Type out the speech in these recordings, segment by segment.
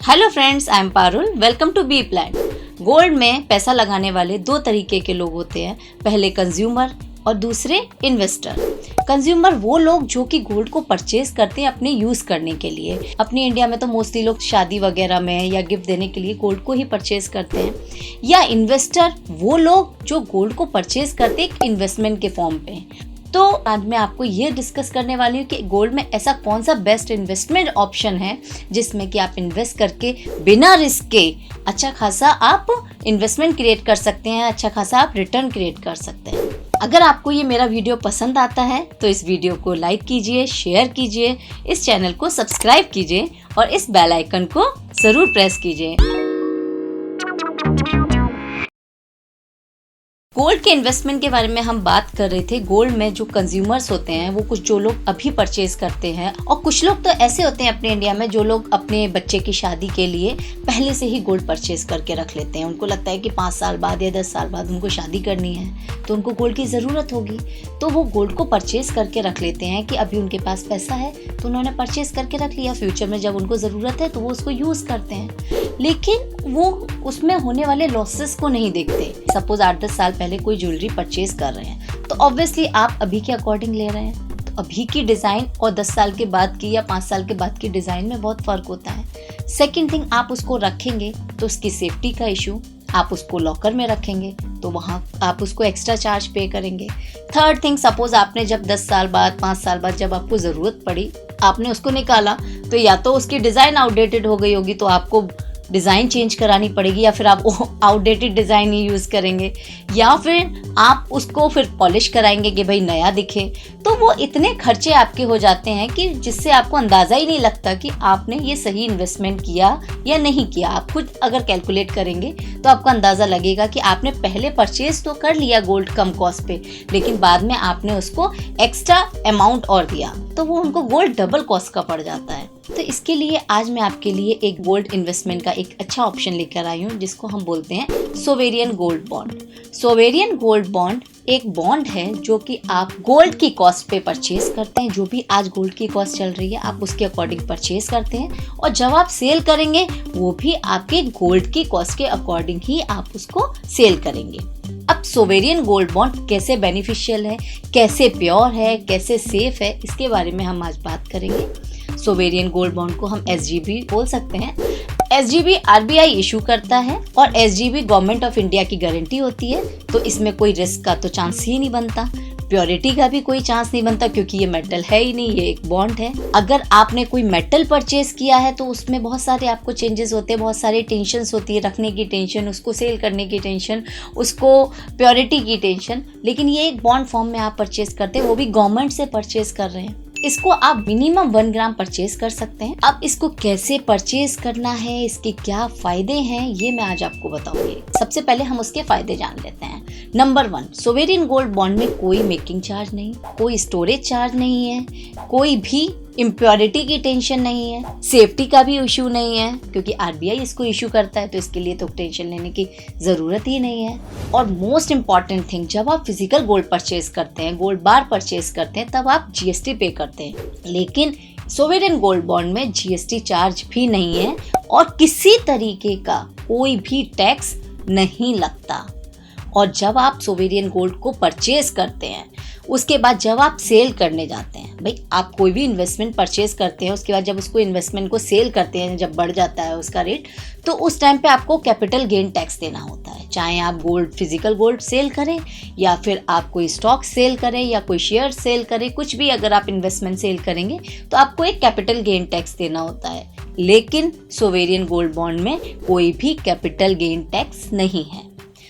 Hello friends, I am Parul. Welcome to B plan. Gold में पैसा लगाने वाले दो तरीके के लोग होते हैं। पहले कंज्यूमर और दूसरे इन्वेस्टर। कंज्यूमर वो लोग जो कि गोल्ड को परचेज करते हैं अपने यूज करने के लिए। अपने इंडिया में तो मोस्टली लोग शादी वगैरह में या गिफ्ट देने के लिए गोल्ड को ही परचेज करते हैं। या इन्वेस्टर वो लोग जो गोल्ड को परचेज करते हैं एक इन्वेस्टमेंट के फॉर्म पे। तो आज मैं आपको ये डिस्कस करने वाली हूँ कि गोल्ड में ऐसा कौन सा बेस्ट इन्वेस्टमेंट ऑप्शन है जिसमें कि आप इन्वेस्ट करके बिना रिस्क के अच्छा खासा आप इन्वेस्टमेंट क्रिएट कर सकते हैं, अच्छा खासा आप रिटर्न क्रिएट कर सकते हैं। अगर आपको ये मेरा वीडियो पसंद आता है तो इस वीडियो को लाइक कीजिए, शेयर कीजिए, इस चैनल को सब्सक्राइब कीजिए और इस बेल आइकन को जरूर प्रेस कीजिए। गोल्ड के इन्वेस्टमेंट के बारे में हम बात कर रहे थे। गोल्ड में जो कंज्यूमर्स होते हैं वो कुछ जो लोग अभी परचेज करते हैं, और कुछ लोग तो ऐसे होते हैं अपने इंडिया में जो लोग अपने बच्चे की शादी के लिए पहले से ही गोल्ड परचेज करके रख लेते हैं। उनको लगता है कि 5 साल बाद या 10 साल बाद उनको शादी करनी है तो उनको गोल्ड की ज़रूरत होगी, तो वो गोल्ड को परचेज करके रख लेते हैं कि अभी उनके पास पैसा है तो उन्होंने परचेज करके रख लिया। फ्यूचर में जब उनको ज़रूरत है तो वो उसको यूज़ करते हैं, लेकिन वो उसमें होने वाले लॉसेस को नहीं देखते। सपोज 8-10 साल पहले कोई ज्वेलरी परचेज कर रहे हैं तो ऑब्वियसली आप अभी के अकॉर्डिंग ले रहे हैं, तो अभी की डिज़ाइन और 10 साल के बाद की या 5 साल के बाद की डिज़ाइन में बहुत फ़र्क होता है। सेकेंड थिंग, आप उसको रखेंगे तो उसकी सेफ्टी का इशू, आप उसको लॉकर में रखेंगे तो वहाँ आप उसको एक्स्ट्रा चार्ज पे करेंगे। थर्ड थिंग, सपोज आपने जब 10 साल बाद 5 साल बाद जब आपको ज़रूरत पड़ी आपने उसको निकाला तो या तो उसकी डिज़ाइन आउटडेटेड हो गई होगी तो आपको डिज़ाइन चेंज करानी पड़ेगी, या फिर आप आउटडेटेड डिज़ाइन ही यूज़ करेंगे, या फिर आप उसको फिर पॉलिश कराएंगे कि भाई नया दिखे। तो वो इतने खर्चे आपके हो जाते हैं कि जिससे आपको अंदाज़ा ही नहीं लगता कि आपने ये सही इन्वेस्टमेंट किया या नहीं किया। आप खुद अगर कैलकुलेट करेंगे तो आपको अंदाज़ा लगेगा कि आपने पहले परचेज तो कर लिया गोल्ड कम कॉस्ट पे, लेकिन बाद में आपने उसको एक्स्ट्रा अमाउंट और दिया तो वो उनको गोल्ड डबल कॉस्ट का पड़ जाता है। तो इसके लिए आज मैं आपके लिए एक गोल्ड इन्वेस्टमेंट का एक अच्छा ऑप्शन लेकर आई हूँ जिसको हम बोलते हैं sovereign gold bond. Sovereign gold bond एक बॉन्ड है जो कि आप गोल्ड की कॉस्ट पे परचेज करते हैं। जो भी आज गोल्ड की कॉस्ट चल रही है आप उसके अकॉर्डिंग परचेज करते हैं, और जब आप सेल करेंगे वो भी आपके गोल्ड की कॉस्ट के अकॉर्डिंग ही आप उसको सेल करेंगे। अब सोवेरियन गोल्ड बॉन्ड कैसे बेनिफिशियल है, कैसे प्योर है, कैसे सेफ है, इसके बारे में हम आज बात करेंगे। सोवेरियन गोल्ड बॉन्ड को हम SGB बोल सकते हैं। SGB RBI इशू करता है और SGB गवर्नमेंट ऑफ इंडिया की गारंटी होती है, तो इसमें कोई रिस्क का तो चांस ही नहीं बनता, प्योरिटी का भी कोई चांस नहीं बनता क्योंकि ये मेटल है ही नहीं, ये एक बॉन्ड है। अगर आपने कोई मेटल परचेज किया है तो उसमें बहुत सारे आपको चेंजेस होते हैं, बहुत सारी टेंशन्स होती है, रखने की टेंशन, उसको सेल करने की टेंशन, उसको प्योरिटी की टेंशन। लेकिन ये एक बॉन्ड फॉर्म में आप परचेज करते हैं, वो भी गवर्नमेंट से परचेज कर रहे हैं। इसको आप मिनिमम 1 ग्राम परचेज कर सकते हैं। अब इसको कैसे परचेज करना है, इसके क्या फायदे हैं, ये मैं आज आपको बताऊंगी। सबसे पहले हम उसके फायदे जान लेते हैं। नंबर 1, सोवेरियन गोल्ड बॉन्ड में कोई मेकिंग चार्ज नहीं, कोई स्टोरेज चार्ज नहीं है, कोई भी इम्प्योरिटी की टेंशन नहीं है, सेफ्टी का भी इशू नहीं है क्योंकि RBI इसको इशू करता है तो इसके लिए तो टेंशन लेने की ज़रूरत ही नहीं है। और मोस्ट इम्पॉर्टेंट थिंग, जब आप फिजिकल गोल्ड परचेज करते हैं, गोल्ड बार परचेज करते हैं, तब आप GST पे करते हैं, लेकिन सोवेरियन गोल्ड बॉन्ड में GST चार्ज भी नहीं है और किसी तरीके का कोई भी टैक्स नहीं लगता। और जब आप सोवेरियन गोल्ड को परचेज करते हैं उसके बाद जब आप सेल करने जाते हैं, भाई आप कोई भी इन्वेस्टमेंट परचेज करते हैं उसके बाद जब उसको इन्वेस्टमेंट को सेल करते हैं, जब बढ़ जाता है उसका रेट, तो उस टाइम पे आपको कैपिटल गेन टैक्स देना होता है। चाहे आप गोल्ड फिजिकल गोल्ड सेल करें या फिर आप कोई स्टॉक सेल करें या कोई शेयर सेल करें, कुछ भी अगर आप इन्वेस्टमेंट सेल करेंगे तो आपको एक कैपिटल गेन टैक्स देना होता है। लेकिन सोवेरियन गोल्ड बॉन्ड में कोई भी कैपिटल गेन टैक्स नहीं है।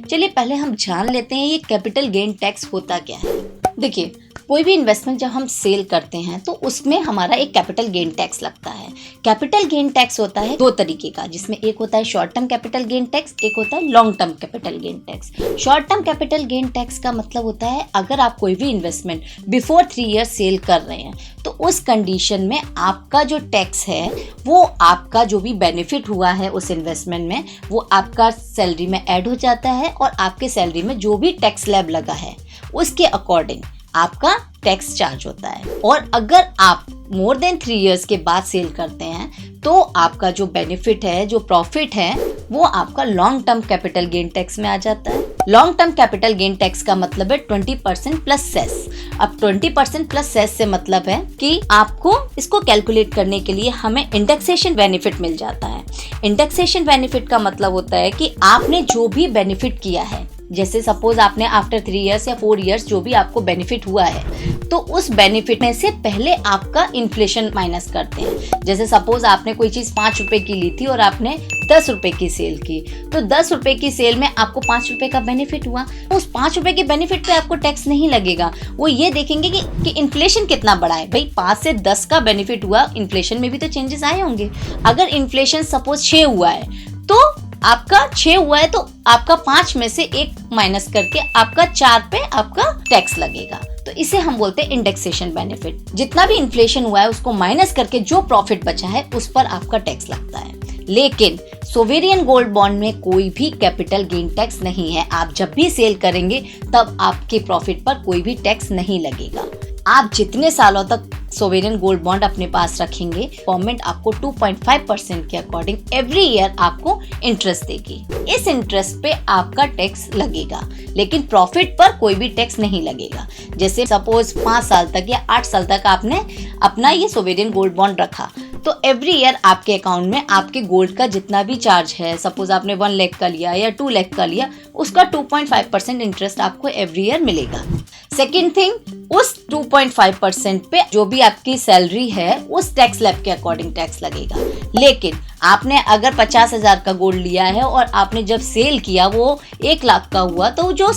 चलिए पहले हम जान लेते हैं ये कैपिटल गेन टैक्स होता क्या है। देखिए, कोई भी इन्वेस्टमेंट जब हम सेल करते हैं तो उसमें हमारा एक कैपिटल गेन टैक्स लगता है। कैपिटल गेन टैक्स होता है 2 तरीके का, जिसमें एक होता है short term capital gain tax, एक होता है long term capital gain tax. Short term capital gain tax का मतलब होता है अगर आप कोई भी इन्वेस्टमेंट बिफोर 3 ईयर्स सेल कर रहे हैं तो उस कंडीशन में आपका जो टैक्स है वो आपका जो भी बेनिफिट हुआ है उस इन्वेस्टमेंट में वो आपका सैलरी में ऐड हो जाता है, और आपके सैलरी में जो भी टैक्स स्लैब लगा है उसके अकॉर्डिंग आपका टैक्स चार्ज होता है। और अगर आप मोर देन 3 इयर्स के बाद सेल करते हैं तो आपका जो बेनिफिट है, जो प्रॉफिट है, वो आपका long term capital gain tax में आ जाता है। Long term capital gain tax का मतलब है 20% प्लस सेस। अब 20% प्लस सेस से मतलब है कि आपको इसको कैलकुलेट करने के लिए हमें इंडेक्सेशन बेनिफिट मिल जाता है। इंडेक्सेशन बेनिफिट का मतलब होता है कि आपने जो भी बेनिफिट किया है, जैसे सपोज आपने आफ्टर 3 इयर्स या 4 इयर्स जो भी आपको बेनिफिट हुआ है, तो उस बेनिफिट में से पहले आपका इन्फ्लेशन माइनस करते हैं। जैसे सपोज आपने कोई चीज 5 रुपए की ली थी और आपने 10 रुपए की सेल की, तो 10 रुपए की सेल में आपको 5 रुपए का बेनिफिट हुआ। उस 5 रुपए के बेनिफिट पे आपको टैक्स नहीं लगेगा। वो ये देखेंगे कि इन्फ्लेशन कितना बढ़ा है। भाई 5 से 10 का बेनिफिट हुआ, इन्फ्लेशन में भी तो चेंजेस आए होंगे। अगर इन्फ्लेशन सपोज 6 हुआ है तो आपका 6 हुआ है, तो आपका 5 में से 1 माइनस करके आपका 4 पे आपका टैक्स लगेगा। तो इसे हम बोलते हैं इंडेक्सेशन बेनिफिट। जितना भी इन्फ्लेशन हुआ है उसको माइनस करके जो प्रॉफिट बचा है उस पर आपका टैक्स लगता है। लेकिन सोवेरियन गोल्ड बॉन्ड में कोई भी कैपिटल गेन टैक्स नहीं है। आप जब भी सेल करेंगे तब आपके प्रॉफिट पर कोई भी टैक्स नहीं लगेगा। आप जितने सालों तक सोवेरियन गोल्ड बॉन्ड अपने पास रखेंगे, गवर्नमेंट आपको 2.5% के अकॉर्डिंग एवरी ईयर आपको इंटरेस्ट देगी। इस इंटरेस्ट पे आपका टैक्स लगेगा, लेकिन प्रॉफिट पर कोई भी टैक्स नहीं लगेगा। जैसे सपोज 5 साल तक या 8 साल तक आपने अपना ये सोवेरियन गोल्ड बॉन्ड रखा, तो एवरी ईयर आपके अकाउंट में आपके गोल्ड का जितना भी चार्ज है, सपोज आपने 1 लाख का लिया या 2 लाख का लिया, उसका 2.5% इंटरेस्ट आपको एवरी ईयर मिलेगा। सेकेंड थिंग, उस 2.5% पे जो भी आपकी सैलरी है उस टैक्स स्लैब के अकॉर्डिंग टैक्स लगेगा। लेकिन आपने अगर 50,000 का गोल्ड लिया है और आपने जब सेल किया वो 1 लाख का हुआ, तो जो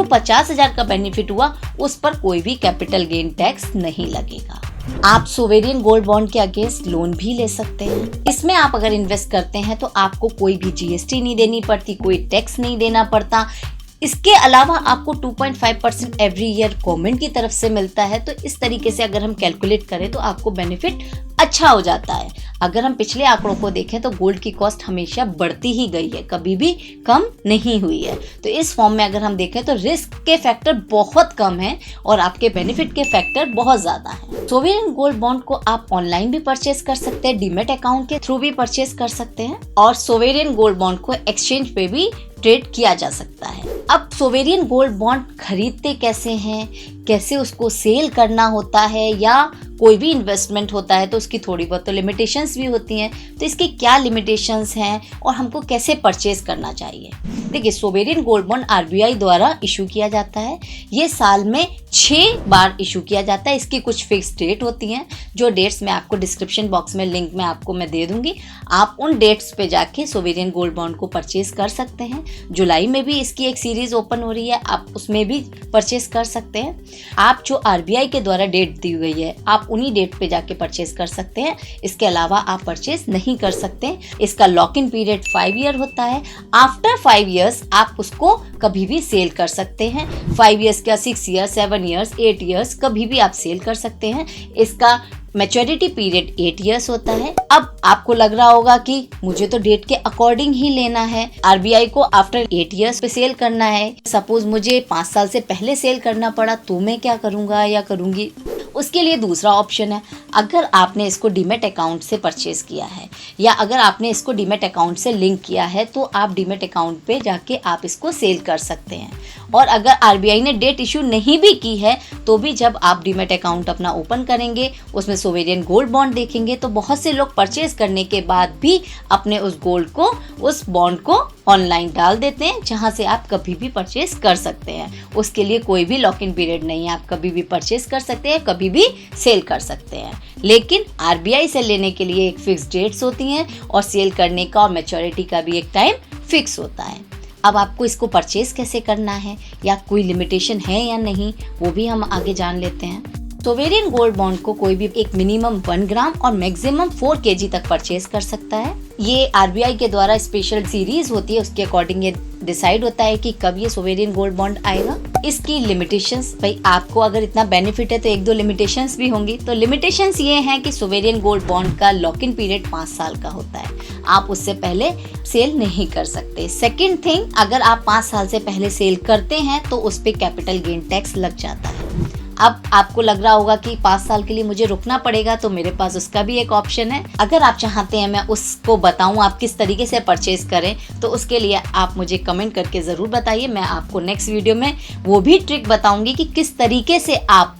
50,000 का बेनिफिट हुआ उस पर कोई भी कैपिटल गेन टैक्स नहीं लगेगा। आप सोवेरियन गोल्ड बॉन्ड के अगेंस्ट लोन भी ले सकते हैं। इसमें आप अगर इन्वेस्ट करते हैं तो आपको कोई भी जीएसटी नहीं देनी पड़ती, कोई टैक्स नहीं देना पड़ता। इसके अलावा आपको 2.5% एवरी ईयर गवर्नमेंट की तरफ से मिलता है। तो इस तरीके से अगर हम कैलकुलेट करें तो आपको बेनिफिट अच्छा हो जाता है। अगर हम पिछले आंकड़ों को देखें तो गोल्ड की कॉस्ट हमेशा बढ़ती ही गई है, कभी भी कम नहीं हुई है। तो इस फॉर्म में अगर हम देखें तो रिस्क के फैक्टर बहुत कम है और आपके बेनिफिट के फैक्टर बहुत ज्यादा है। सोवेरियन गोल्ड बॉन्ड को आप ऑनलाइन भी परचेज कर सकते हैं, डीमेट अकाउंट के थ्रू भी परचेज कर सकते हैं, और सोवेरियन गोल्ड बॉन्ड को एक्सचेंज पे भी ट्रेड किया जा सकता है। अब सोवेरियन गोल्ड बॉन्ड खरीदते कैसे हैं, कैसे उसको सेल करना होता है, या कोई भी इन्वेस्टमेंट होता है तो उसकी थोड़ी बहुत तो लिमिटेशंस भी होती हैं। तो इसकी क्या लिमिटेशंस हैं और हमको कैसे परचेज करना चाहिए। देखिए, सोवेरियन गोल्ड बॉन्ड आरबीआई द्वारा इशू किया जाता है। ये साल में 6 बार इशू किया जाता है। इसकी कुछ फिक्स डेट होती हैं, जो डेट्स मैं आपको डिस्क्रिप्शन बॉक्स में लिंक में आपको मैं दे दूंगी। आप उन डेट्स पे जाके सोवेरियन गोल्ड बॉन्ड को परचेज कर सकते हैं। जुलाई में भी इसकी एक सीरीज ओपन हो रही है, आप उसमें भी परचेज कर सकते हैं। आप जो आरबीआई के द्वारा डेट दी गई है आप उन्हीं डेट पे जाके परचेज कर सकते हैं। इसके अलावा आप परचेज नहीं कर सकते। इसका लॉक इन पीरियड 5 ईयर होता है। आफ्टर 5 इयर्स आप उसको कभी भी सेल कर सकते हैं। 5 इयर्स का 6 इयर्स, 7 इयर्स, 8 इयर्स कभी भी आप सेल कर सकते हैं। इसका मैच्योरिटी पीरियड 8 इयर्स होता है। अब आपको लग रहा होगा कि मुझे तो डेट के अकॉर्डिंग ही लेना है, आरबीआई को आफ्टर 8 इयर्स पे सेल करना है। सपोज मुझे 5 साल से पहले सेल करना पड़ा तो मैं क्या करूंगा या करूंगी। उसके लिए दूसरा ऑप्शन है, अगर आपने इसको डीमेट अकाउंट से परचेज किया है या अगर आपने इसको डीमेट अकाउंट से लिंक किया है तो आप डीमेट अकाउंट पे जाके आप इसको सेल कर सकते हैं। और अगर आरबीआई ने डेट इशू नहीं भी की है तो भी जब आप डीमेट अकाउंट अपना ओपन करेंगे, उसमें सोवेरियन गोल्ड बॉन्ड देखेंगे, तो बहुत से लोग परचेज करने के बाद भी अपने उस गोल्ड को, उस बॉन्ड को ऑनलाइन डाल देते हैं, जहां से आप कभी भी परचेज कर सकते हैं। उसके लिए कोई भी लॉक इन पीरियड नहीं है, आप कभी भी परचेज कर सकते हैं, कभी भी सेल कर सकते हैं। लेकिन आरबीआई से लेने के लिए एक फिक्स डेट्स होती हैं और सेल करने का और मैच्योरिटी का भी एक टाइम फिक्स होता है। अब आपको इसको परचेज कैसे करना है या कोई लिमिटेशन है या नहीं, वो भी हम आगे जान लेते हैं। सोवेरियन गोल्ड बॉन्ड को कोई भी एक मिनिमम 1 ग्राम और मैक्सिमम 4 kg तक परचेज कर सकता है। ये आरबीआई के द्वारा स्पेशल सीरीज होती है, उसके अकॉर्डिंग ये डिसाइड होता है कि कब ये सोवेरियन गोल्ड बॉन्ड आएगा। इसकी लिमिटेशंस, भाई आपको अगर इतना बेनिफिट है तो 1-2 लिमिटेशंस भी होंगी। तो लिमिटेशंस ये हैं कि सोवेरियन गोल्ड बॉन्ड का लॉक इन पीरियड 5 साल का होता है, आप उससे पहले सेल नहीं कर सकते। सेकेंड थिंग, अगर आप 5 साल से पहले सेल करते हैं तो उस पर कैपिटल गेन टैक्स लग जाता है। अब आपको लग रहा होगा कि 5 साल के लिए मुझे रुकना पड़ेगा, तो मेरे पास उसका भी एक ऑप्शन है। अगर आप चाहते हैं मैं उसको बताऊं आप किस तरीके से परचेज करें, तो उसके लिए आप मुझे कमेंट करके ज़रूर बताइए। मैं आपको नेक्स्ट वीडियो में वो भी ट्रिक बताऊंगी कि किस तरीके से आप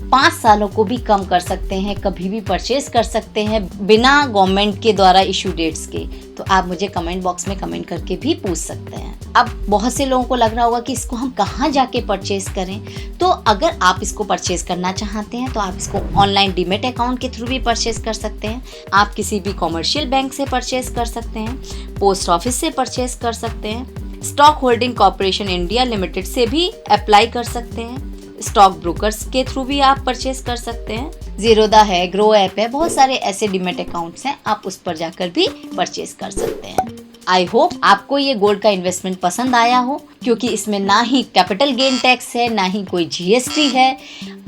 5 सालों को भी कम कर सकते हैं, कभी भी परचेज कर सकते हैं बिना गवर्नमेंट के द्वारा इशू डेट्स के। तो आप मुझे कमेंट बॉक्स में कमेंट करके भी पूछ सकते हैं। अब बहुत से लोगों को लग रहा होगा कि इसको हम कहाँ जाके परचेज करें। तो अगर आप इसको परचेज करना चाहते हैं तो आप इसको ऑनलाइन डीमेट अकाउंट के थ्रू भी परचेज कर सकते हैं। आप किसी भी कॉमर्शियल बैंक से परचेज कर सकते हैं, पोस्ट ऑफिस से परचेज कर सकते हैं, stock holding corporation India limited से भी अप्लाई कर सकते हैं, स्टॉक ब्रोकर्स के थ्रू भी आप परचेज कर सकते हैं, ज़ीरोधा है, ग्रो ऐप है, बहुत सारे ऐसे डीमेट अकाउंट्स हैं, आप उस पर जाकर भी परचेज कर सकते हैं। आई होप आपको ये गोल्ड का इन्वेस्टमेंट पसंद आया हो, क्योंकि इसमें ना ही कैपिटल गेन टैक्स है, ना ही कोई जीएसटी है,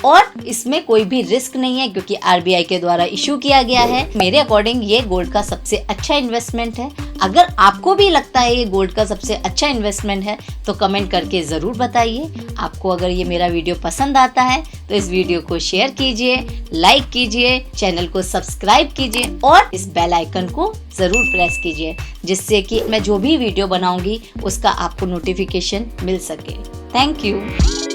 और इसमें कोई भी रिस्क नहीं है क्योंकि आरबीआई के द्वारा इशू किया गया है। मेरे अकॉर्डिंग ये गोल्ड का सबसे अच्छा इन्वेस्टमेंट है। अगर आपको भी लगता है ये गोल्ड का सबसे अच्छा इन्वेस्टमेंट है तो कमेंट करके ज़रूर बताइए। आपको अगर ये मेरा वीडियो पसंद आता है तो इस वीडियो को शेयर कीजिए, लाइक कीजिए, चैनल को सब्सक्राइब कीजिए और इस बेल आइकन को ज़रूर प्रेस कीजिए, जिससे कि मैं जो भी वीडियो बनाऊंगी उसका आपको नोटिफिकेशन मिल सके। Thank you.